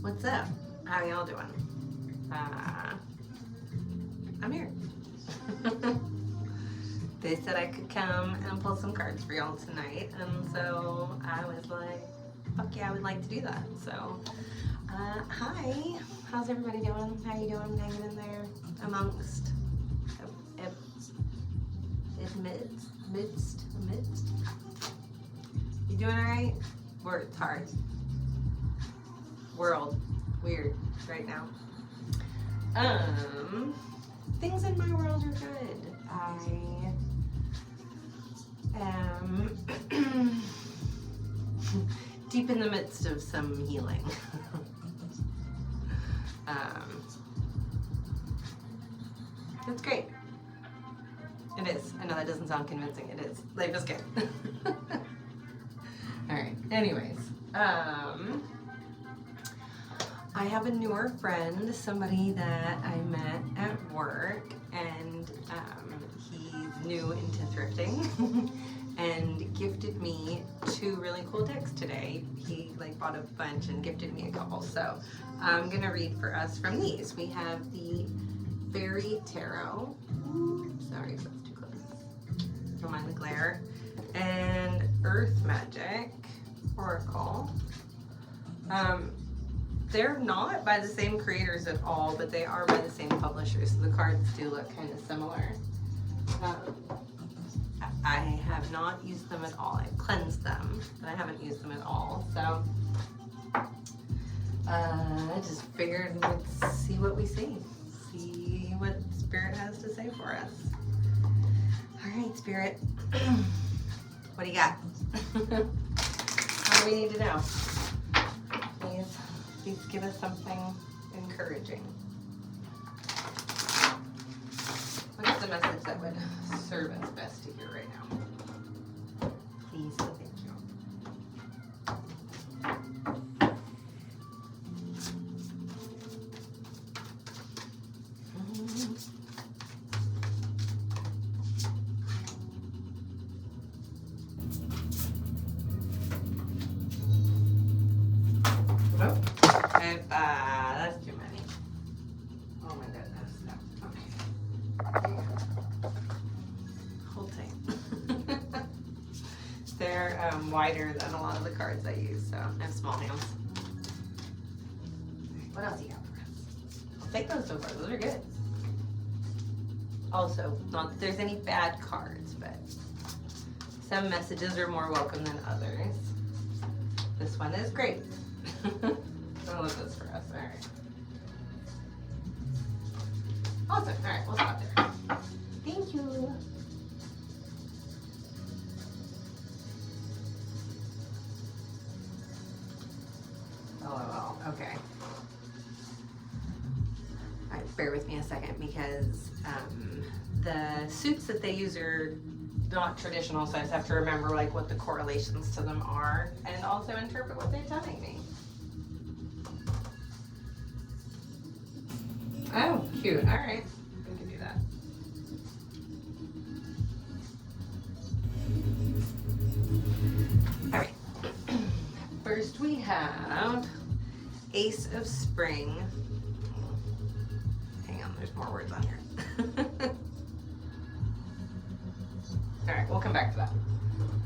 What's up? How y'all doing? I'm here. They said I could come and pull some cards for y'all tonight, and so I was like, fuck yeah, I would like to do that. So, hi. How's everybody doing? How you doing? Hanging in there amongst, midst. You doing all right? It's hard. World weird right now. Things in my world are good. I am deep in the midst of some healing. That's great. It is. I know that doesn't sound convincing. It is. Life is good. All right. Anyways, I have a newer friend, somebody that I met at work, and he's new into thrifting and gifted me 2 really cool decks today. He bought a bunch and gifted me a couple. So I'm gonna read for us from these. We have the Fairy Tarot. Sorry if that's too close. Don't mind the glare. And Earth Magic Oracle. They're not by the same creators at all, but they are by the same publishers, so the cards do look kind of similar. I have not used them at all. I've cleansed them, but I haven't used them at all. So I just figured let's see what we see. See what Spirit has to say for us. All right, Spirit. What do you got? What do we need to know? Please give us something encouraging. What's the message that would serve us best to hear right now? Please and thank you. That's too many. Oh my goodness. No. Okay. Hold tight. They're wider than a lot of the cards I use, so I have small hands. What else you got for us? I'll take those so far. Those are good. Also, not that there's any bad cards, but some messages are more welcome than others. This one is great. I'll look this for us. All right. Awesome. All right, we'll stop there. Thank you. Oh, okay. All right, bear with me a second because the suits that they use are not traditional, so I just have to remember what the correlations to them are and also interpret what they're telling me. Oh, cute. All right. We can do that. All right. First we have Ace of Spring. Hang on, there's more words on here. All right, we'll come back to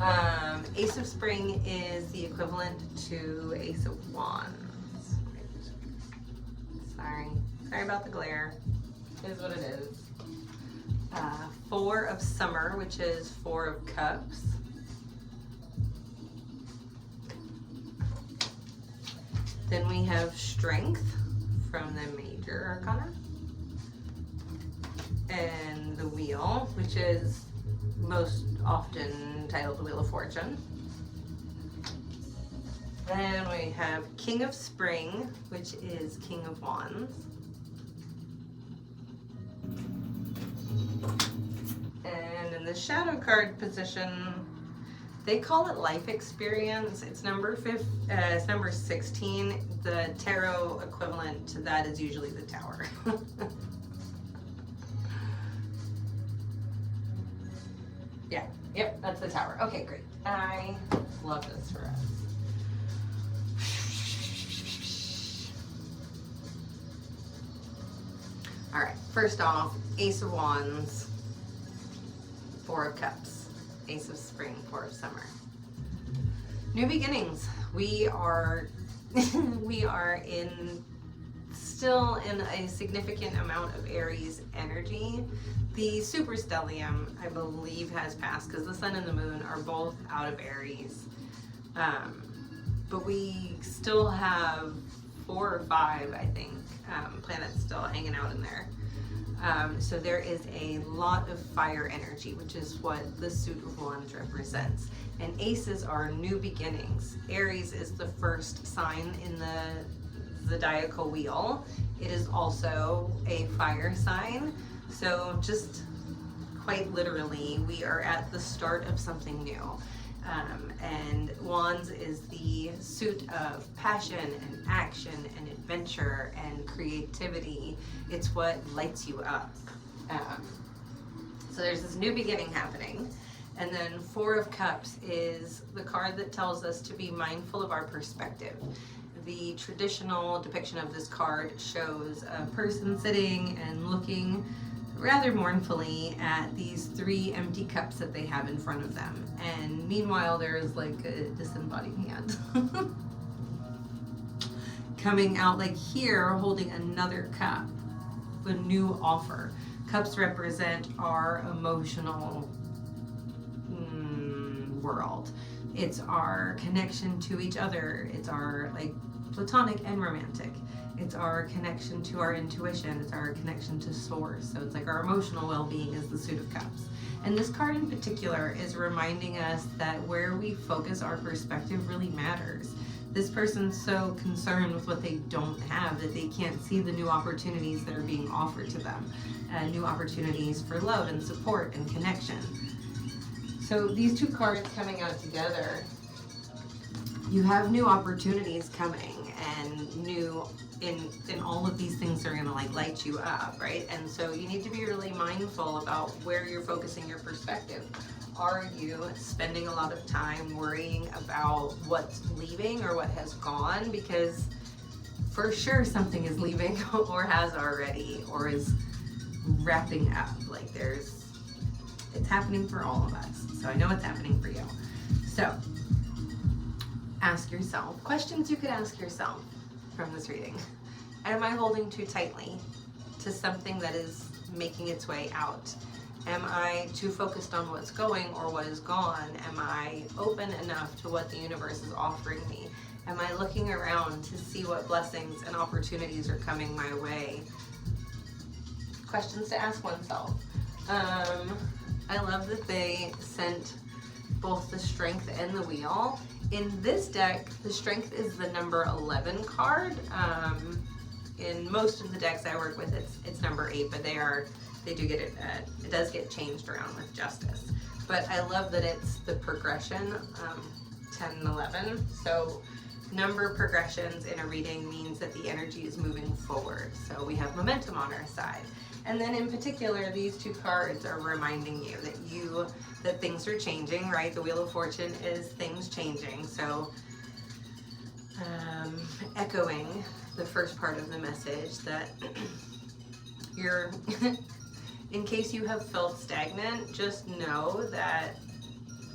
that. Ace of Spring is the equivalent to Ace of Wands. Sorry about the glare. It is what it is. 4 of Summer, which is 4 of Cups. Then we have Strength from the Major Arcana. And the Wheel, which is most often titled the Wheel of Fortune. Then we have King of Spring, which is King of Wands. And in the shadow card position, they call it life experience. It's number 16. The tarot equivalent to that is usually the Tower. Yeah, yep, that's the Tower. Okay, great. I love this for us. First off, Ace of Wands, Four of Cups, Ace of Spring, Four of Summer. New beginnings. We are still in a significant amount of Aries energy. The superstellium, I believe, has passed because the sun and the moon are both out of Aries. But we still have 4 or 5, I think, planets still hanging out in there. So there is a lot of fire energy, which is what the suit of wands represents. And aces are new beginnings. Aries is the first sign in the zodiacal wheel. It is also a fire sign. So just quite literally, we are at the start of something new. And wands is the suit of passion and action and adventure and creativity. It's what lights you up. So there's this new beginning happening. And then Four of Cups is the card that tells us to be mindful of our perspective. The traditional depiction of this card shows a person sitting and looking rather mournfully at these 3 empty cups that they have in front of them. And meanwhile, there's like a disembodied hand coming out like here, holding another cup, a new offer. Cups represent our emotional world. It's our connection to each other. It's our like platonic and romantic. It's our connection to our intuition. It's our connection to source. So it's like our emotional well-being is the suit of cups. And this card in particular is reminding us that where we focus our perspective really matters. This person's so concerned with what they don't have that they can't see the new opportunities that are being offered to them. New opportunities for love and support and connection. So these 2 cards coming out together, you have new opportunities coming and new in all of these things are gonna like light you up, right? And so you need to be really mindful about where you're focusing your perspective. Are you spending a lot of time worrying about what's leaving or what has gone? Because for sure something is leaving or has already or is wrapping up. Like it's happening for all of us. So I know it's happening for you. So ask yourself, questions you could ask yourself from this reading. Am I holding too tightly to something that is making its way out? Am I too focused on what's going or what is gone? Am I open enough to what the universe is offering me? Am I looking around to see what blessings and opportunities are coming my way? Questions to ask oneself. I love that they sent both the strength and the wheel. In this deck, the strength is the number 11 card. In most of the decks I work with, it's number 8, but they do get it does get changed around with justice. But I love that it's the progression, 10 and 11. So number progressions in a reading means that the energy is moving forward. So we have momentum on our side. And then in particular, these 2 cards are reminding you that things are changing, right? The Wheel of Fortune is things changing. So echoing the first part of the message that you're, in case you have felt stagnant, just know that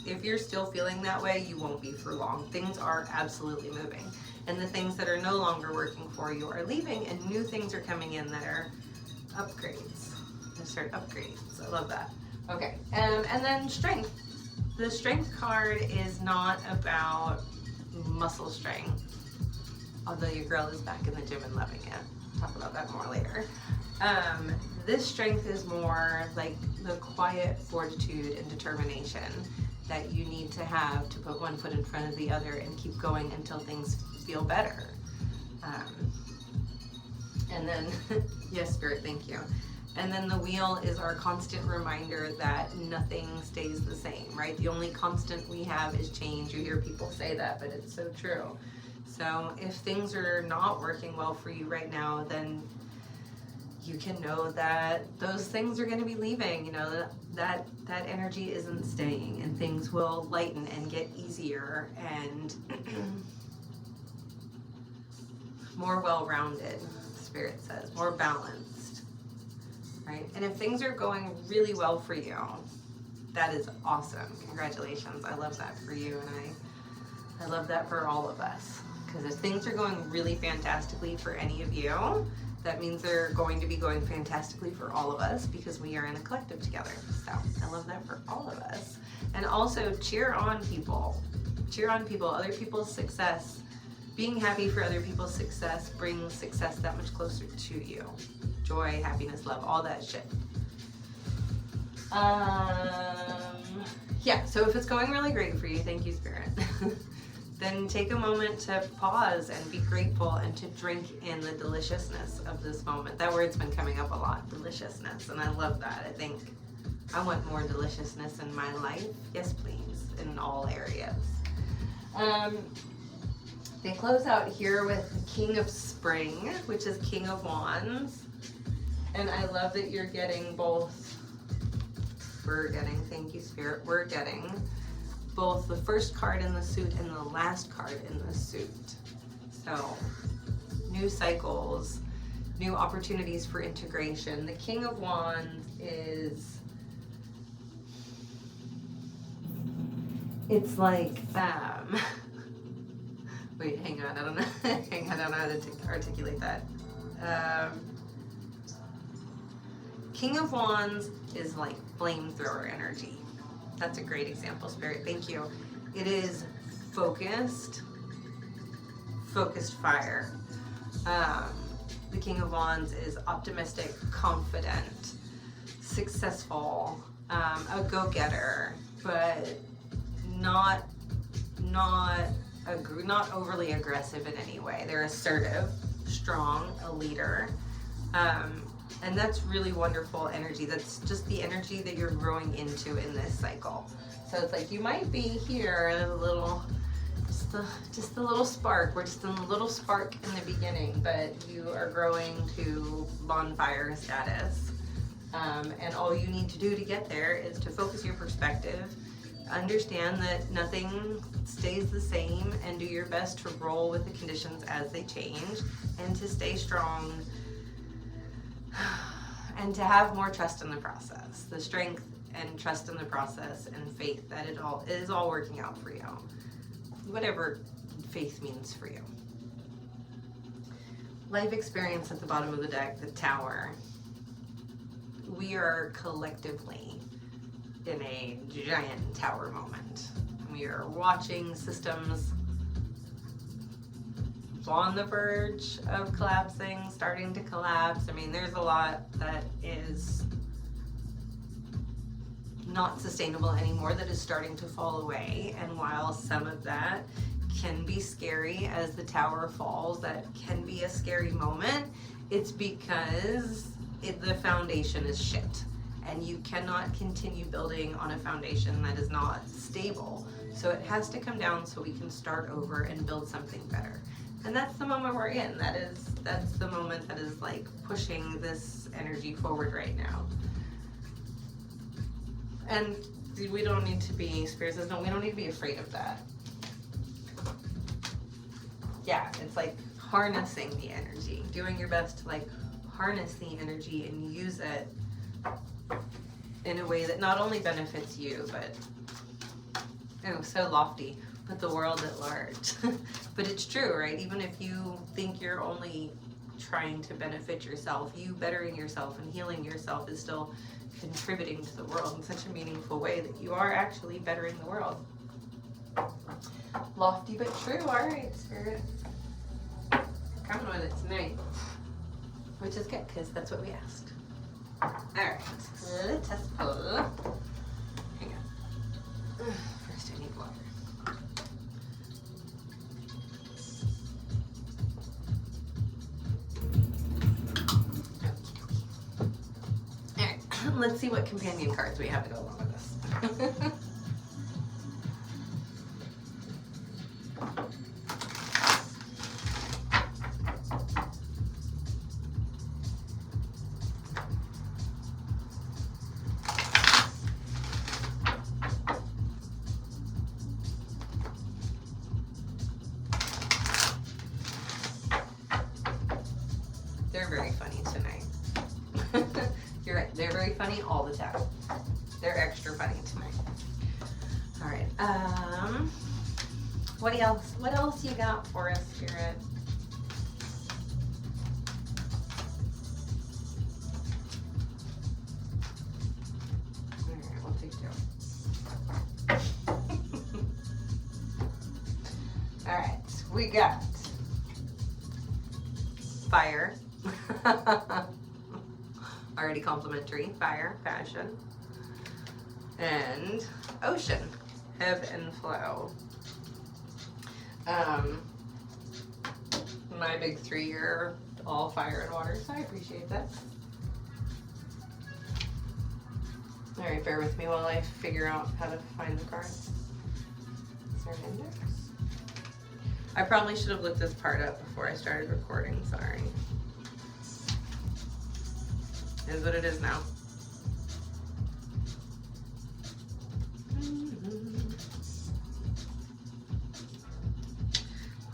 if you're still feeling that way, you won't be for long. Things are absolutely moving. And the things that are no longer working for you are leaving and new things are coming in that are upgrades. Upgrades. I love that. Okay, and then strength. The strength card is not about muscle strength, although your girl is back in the gym and loving it. Talk about that more later. This strength is more like the quiet fortitude and determination that you need to have to put one foot in front of the other and keep going until things feel better. And then, yes, Spirit, thank you. And then the wheel is our constant reminder that nothing stays the same, right? The only constant we have is change. You hear people say that, but it's so true. So if things are not working well for you right now, then you can know that those things are going to be leaving. You know, that energy isn't staying, and things will lighten and get easier and more well-rounded, Spirit says, more balanced. right? And if things are going really well for you, that is awesome. Congratulations. I love that for you, and I love that for all of us. Because if things are going really fantastically for any of you, that means they're going to be going fantastically for all of us, because we are in a collective together. So I love that for all of us. And also cheer on people. Cheer on people, other people's success. Being happy for other people's success brings success that much closer to you. Joy, happiness, love, all that shit. Yeah, so if it's going really great for you, thank you, Spirit. Then take a moment to pause and be grateful and to drink in the deliciousness of this moment. That word's been coming up a lot, deliciousness, and I love that. I think I want more deliciousness in my life. Yes, please, in all areas. They close out here with King of Spring, which is King of Wands. And I love that you're getting both. Thank you, Spirit, we're getting both the first card in the suit and the last card in the suit. So, new cycles, new opportunities for integration. The King of Wands is, it's like, wait, hang on, I don't know, I don't know how to articulate that. King of Wands is like flamethrower energy. That's a great example, Spirit. Thank you. It is focused fire. The King of Wands is optimistic, confident, successful, a go-getter, but not overly aggressive in any way. They're assertive, strong, a leader. And that's really wonderful energy. That's just the energy that you're growing into in this cycle. So it's like you might be here a little, just a little spark. We're just in a little spark in the beginning, but you are growing to bonfire status. And all you need to do to get there is to focus your perspective, understand that nothing stays the same, and do your best to roll with the conditions as they change, and to stay strong, and to have more trust in the process, the strength and trust in the process, and faith that it is all working out for you, whatever faith means for you. Life experience at the bottom of the deck, the Tower. We are collectively in a giant tower moment. We are watching systems on the verge of collapsing, starting to collapse. I mean, there's a lot that is not sustainable anymore that is starting to fall away. And while some of that can be scary as the tower falls, that can be a scary moment, it's because the foundation is shit. And you cannot continue building on a foundation that is not stable. So it has to come down so we can start over and build something better. And that's the moment we're in. That's the moment that is like pushing this energy forward right now. And we don't need to be, Spirit says, no, we don't need to be afraid of that. Yeah, it's like harnessing the energy, doing your best to like harness the energy and use it in a way that not only benefits you, but, oh, so lofty, but the world at large. But it's true, right? Even if you think you're only trying to benefit yourself, you bettering yourself and healing yourself is still contributing to the world in such a meaningful way that you are actually bettering the world. Lofty but true. All right, Spirit. Coming with it tonight. Which is good, because that's what we asked. All right, let's test pull. Hang on. First I need water. All right, let's see what companion cards we have to go along with this. They're very funny tonight. Your funny all the time. They're extra funny tonight. All right. What else you got for us, Spirit? All right, we'll take two. All right, we got fire. Already complimentary. Fire, passion, and ocean, ebb and flow. My big 3 are all fire and water, so I appreciate that. All right, bear with me while I figure out how to find the cards. Is there an index? I probably should have looked this part up before I started recording, sorry. It is what it is now.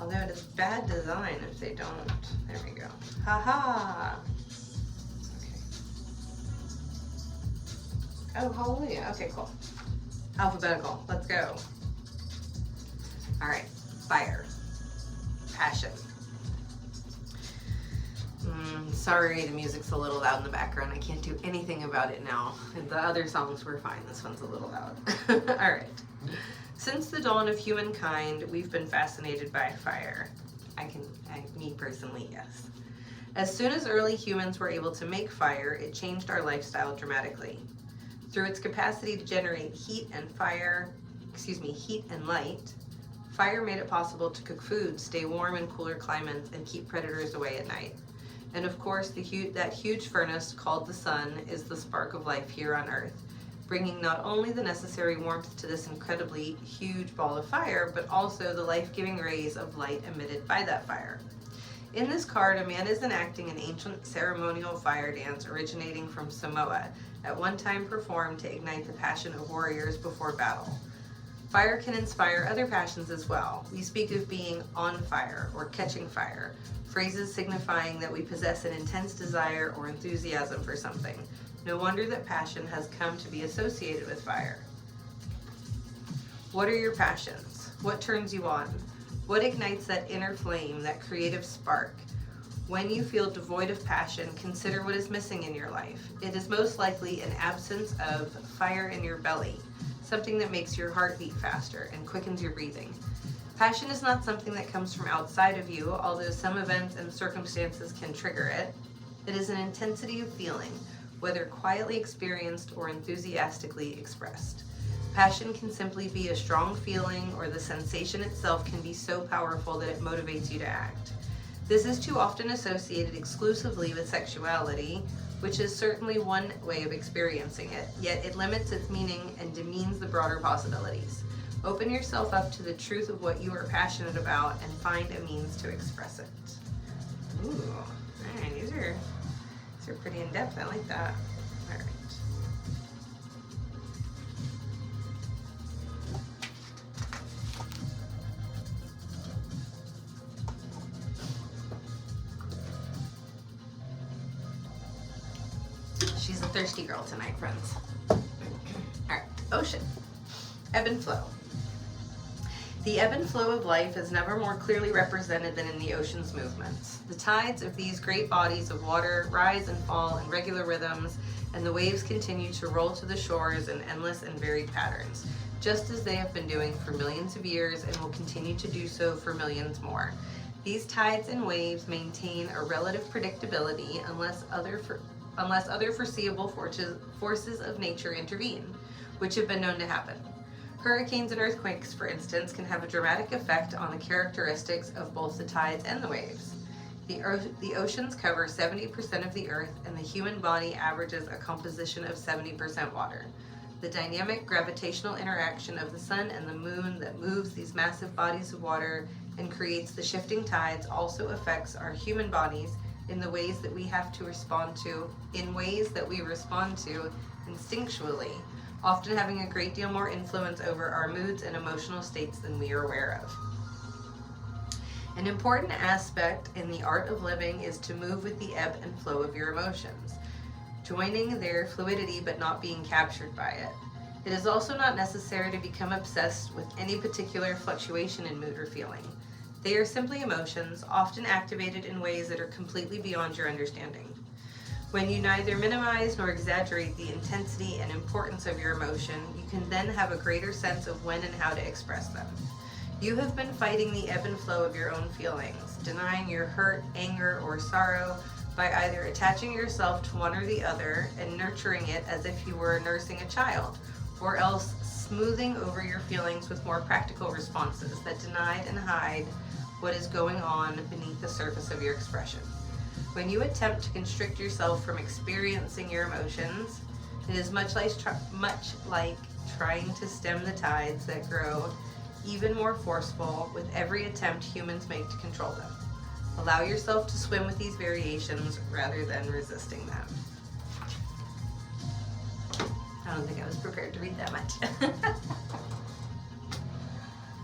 Although it is bad design if they don't. There we go. Ha-ha! Okay. Oh, hallelujah. Okay, cool. Alphabetical. Let's go. All right. Fire. Passion. Sorry, the music's a little loud in the background. I can't do anything about it now. The other songs were fine. This one's a little loud. All right. Since the dawn of humankind, we've been fascinated by fire. Me personally, yes. As soon as early humans were able to make fire, it changed our lifestyle dramatically. Through its capacity to generate heat and light, fire made it possible to cook food, stay warm in cooler climates, and keep predators away at night. And of course, that huge furnace called the sun is the spark of life here on Earth, bringing not only the necessary warmth to this incredibly huge ball of fire, but also the life-giving rays of light emitted by that fire. In this card, a man is enacting an ancient ceremonial fire dance originating from Samoa, at one time performed to ignite the passion of warriors before battle. Fire can inspire other passions as well. We speak of being on fire or catching fire, phrases signifying that we possess an intense desire or enthusiasm for something. No wonder that passion has come to be associated with fire. What are your passions? What turns you on? What ignites that inner flame, that creative spark? When you feel devoid of passion, consider what is missing in your life. It is most likely an absence of fire in your belly, something that makes your heart beat faster and quickens your breathing. Passion is not something that comes from outside of you, although some events and circumstances can trigger it. It is an intensity of feeling, whether quietly experienced or enthusiastically expressed. Passion can simply be a strong feeling, or the sensation itself can be so powerful that it motivates you to act. This is too often associated exclusively with sexuality, which is certainly one way of experiencing it, yet it limits its meaning and demeans the broader possibilities. Open yourself up to the truth of what you are passionate about and find a means to express it. Ooh, all right, these are pretty in-depth. I like that. All right. She's a thirsty girl tonight, friends. All right, ocean. Ebb and flow. The ebb and flow of life is never more clearly represented than in the ocean's movements. The tides of these great bodies of water rise and fall in regular rhythms, and the waves continue to roll to the shores in endless and varied patterns, just as they have been doing for millions of years and will continue to do so for millions more. These tides and waves maintain a relative predictability unless other foreseeable forces of nature intervene, which have been known to happen. Hurricanes and earthquakes, for instance, can have a dramatic effect on the characteristics of both the tides and the waves. The oceans cover 70% of the earth, and the human body averages a composition of 70% water. The dynamic gravitational interaction of the sun and the moon that moves these massive bodies of water and creates the shifting tides also affects our human bodies in the ways that we respond to instinctually, often having a great deal more influence over our moods and emotional states than we are aware of. An important aspect in the art of living is to move with the ebb and flow of your emotions. joining their fluidity but not being captured by it. It is also not necessary to become obsessed with any particular fluctuation in mood or feeling. They are simply emotions, often activated in ways that are completely beyond your understanding. When you neither minimize nor exaggerate the intensity and importance of your emotion, you can then have a greater sense of when and how to express them. You have been fighting the ebb and flow of your own feelings, denying your hurt, anger, or sorrow by either attaching yourself to one or the other and nurturing it as if you were nursing a child, or else smoothing over your feelings with more practical responses that deny and hide what is going on beneath the surface of your expression. When you attempt to constrict yourself from experiencing your emotions, it is much like trying to stem the tides that grow even more forceful with every attempt humans make to control them. Allow yourself to swim with these variations rather than resisting them. I don't think I was prepared to read that much.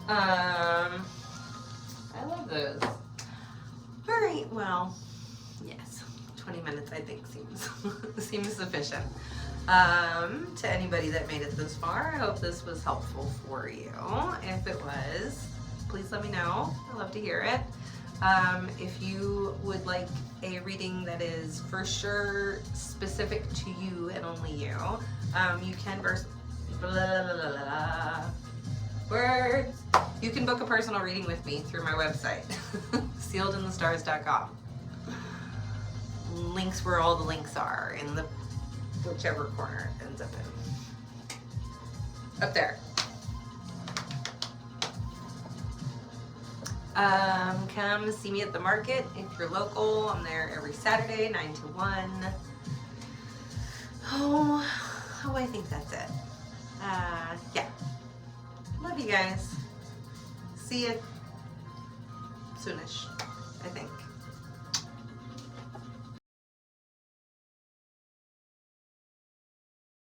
I love those. All right, well, yes, 20 minutes I think seems sufficient. To anybody that made it this far, I hope this was helpful for you. If it was, please let me know. I'd love to hear it. If you would like a reading that is for sure specific to you and only you, you can You can book a personal reading with me through my website, sealedinthestars.com. Links where all the links are in the whichever corner it ends up in. Up there. Come see me at the market if you're local. I'm there every Saturday, 9 to 1. Oh, I think that's it. Yeah. Love you guys. See you soonish, I think.